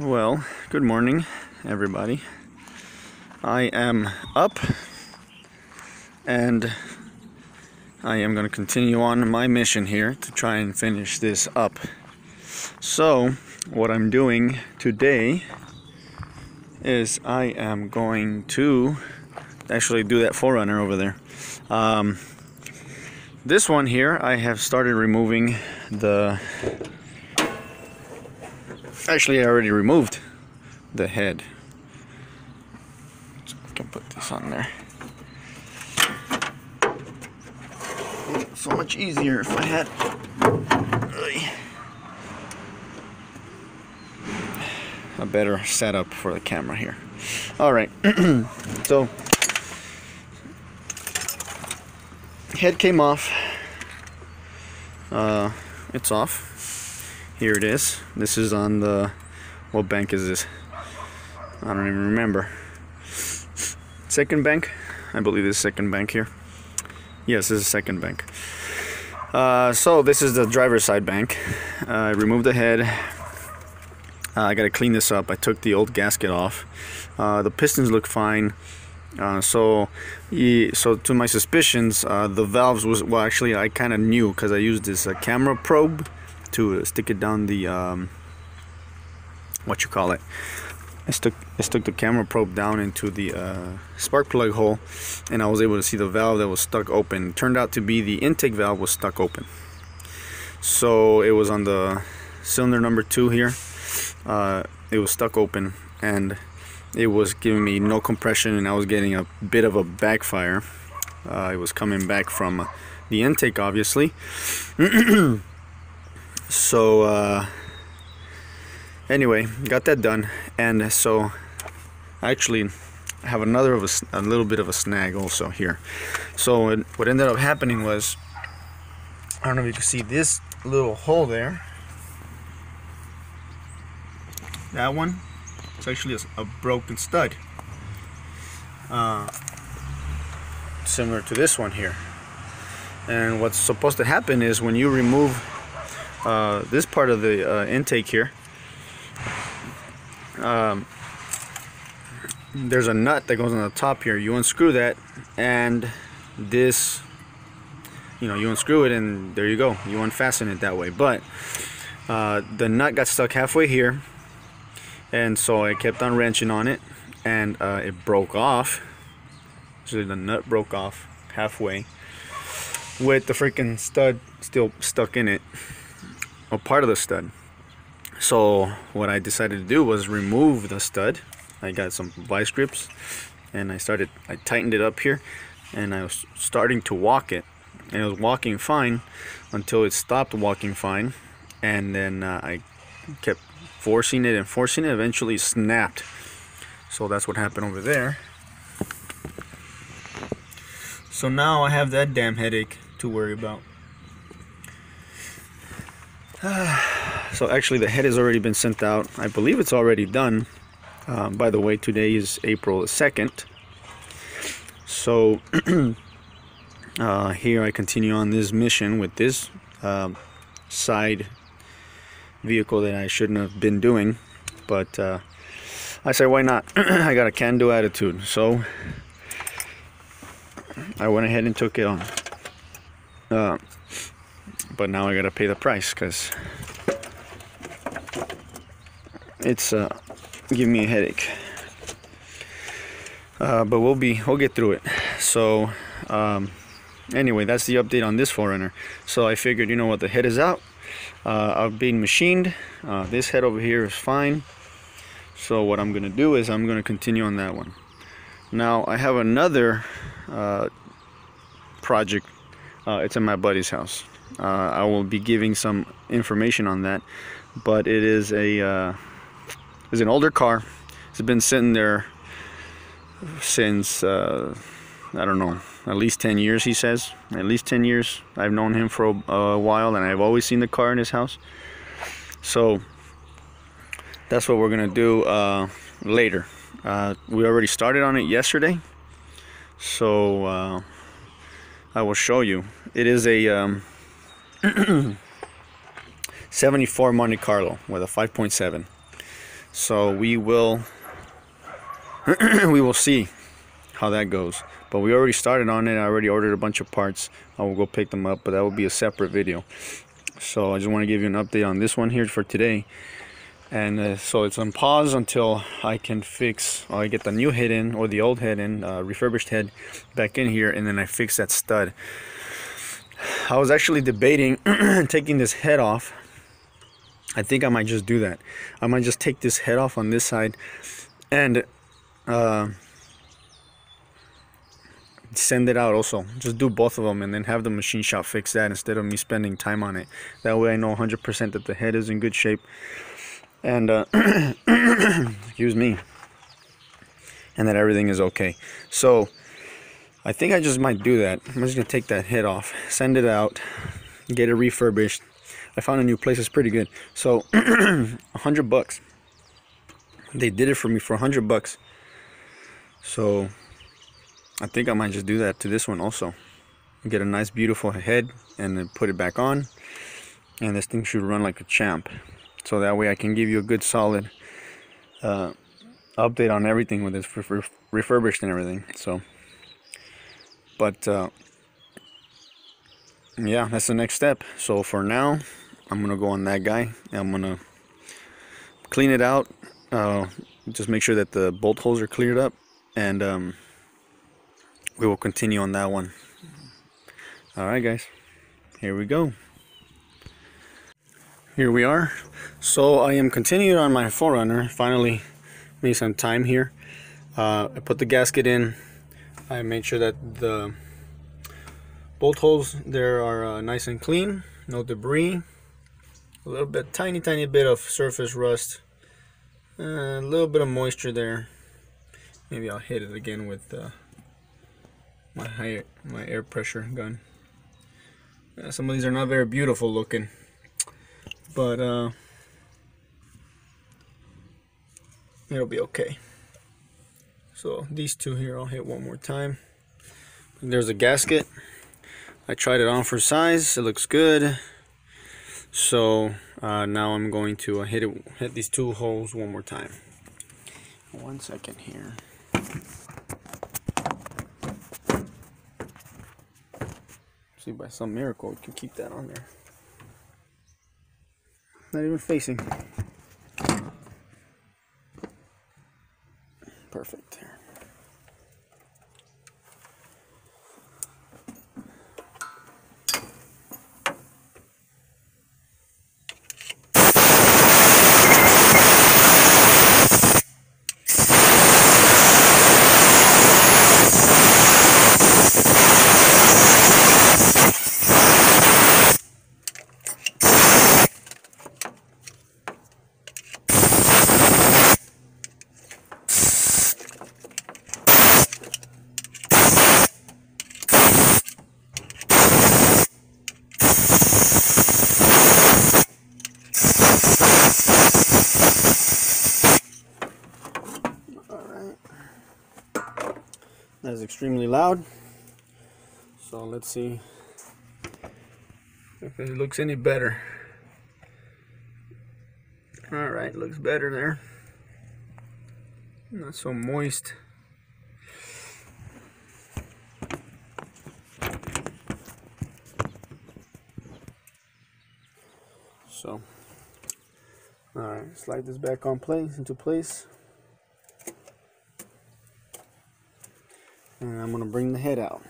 Well, good morning, everybody. I am up and I am going to continue on my mission here to try and finish this up. So, what I'm doing today is I am going to actually do that 4Runner over there. This one here, I have started removing the... Actually, I already removed the head. So I can put this on there. So much easier if I had a better setup for the camera here. Alright, so head came off. It's off. Here it is. This is on the, what bank is this? I don't even remember. Second bank? I believe this is second bank here. Yes, this is second bank. So this is the driver's side bank. I removed the head. I gotta clean this up. I took the old gasket off. The pistons look fine. So to my suspicions, the valves was, well, actually I kind of knew because I used this camera probe to stick it down the what you call it. I stuck the camera probe down into the spark plug hole, and I was able to see the valve that was stuck open. It turned out to be the intake valve was stuck open. So it was on the cylinder number 2 here. It was stuck open and it was giving me no compression, and I was getting a bit of a backfire. It was coming back from the intake, obviously. So anyway, got that done, and so I actually have a little bit of a snag also here. So what ended up happening was, I don't know if you can see this little hole there. That one, it's actually a broken stud, similar to this one here. And what's supposed to happen is when you remove this part of the intake here, there's a nut that goes on the top here. You unscrew that, and this, you unscrew it, and there you go. You unfasten it that way. But the nut got stuck halfway here, and so I kept on wrenching on it, and it broke off. So the nut broke off halfway with the freaking stud still stuck in it, or part of the stud. So what I decided to do was remove the stud. I got some vice grips, and I tightened it up here, and I was starting to walk it, and it was walking fine until it stopped walking fine, and then I kept forcing it, eventually snapped. So that's what happened over there. So now I have that damn headache to worry about. So actually the head has already been sent out. I believe it's already done. By the way, today is April 2nd. So here I continue on this mission with this side vehicle that I shouldn't have been doing, but I say, why not? I got a can-do attitude, so I went ahead and took it on. But now I gotta pay the price because it's giving me a headache. But we'll get through it. So anyway, that's the update on this 4Runner. So I figured, you know what, the head is out. I've been machined. This head over here is fine. So what I'm gonna do is I'm gonna continue on that one. Now I have another project. It's in my buddy's house. I will be giving some information on that, but it is it's an older car. It's been sitting there since I don't know, at least 10 years, he says. At least 10 years. I've known him for a while, and I've always seen the car in his house. So that's what we're gonna do later. We already started on it yesterday, so I will show you. It is a 74 Monte Carlo with a 5.7. So we will we will see how that goes. But we already started on it. I already ordered a bunch of parts. I will go pick them up, but that will be a separate video. So I just want to give you an update on this one here for today. And so it's on pause until I can fix, or I get the new head in, or the old head in, refurbished head back in here, and then I fix that stud. I was actually debating taking this head off. I think I might just do that. I might just take this head off on this side and send it out also. Just do both of them and then have the machine shop fix that instead of me spending time on it. That way I know 100% that the head is in good shape. And excuse me, and that everything is okay. So I think I just might do that. I'm just gonna take that head off, send it out, get it refurbished. I found a new place. It's pretty good. So $100. They did it for me for $100. So I think I might just do that to this one also. Get a nice beautiful head and then put it back on, and this thing should run like a champ. So that way I can give you a good solid update on everything with this refurbished and everything. So, but yeah, that's the next step. So for now, I'm gonna go on that guy. I'm gonna clean it out, just make sure that the bolt holes are cleared up, and we will continue on that one. All right, guys, here we go. Here we are. So I am continuing on my 4Runner. Finally made some time here. I put the gasket in. I made sure that the bolt holes there are nice and clean, no debris. A little bit, tiny bit of surface rust, a little bit of moisture there. Maybe I'll hit it again with my air pressure gun. Some of these are not very beautiful looking, but it'll be okay. So these two here I'll hit one more time. There's a gasket. I tried it on for size. It looks good. So now I'm going to hit these two holes one more time. 1 second here. See, by some miracle, we can keep that on there. Not even facing. Perfect. That's extremely loud. So let's see if it looks any better. Alright, looks better there. Not so moist. So, alright, slide this back into place. And I'm going to bring the head out.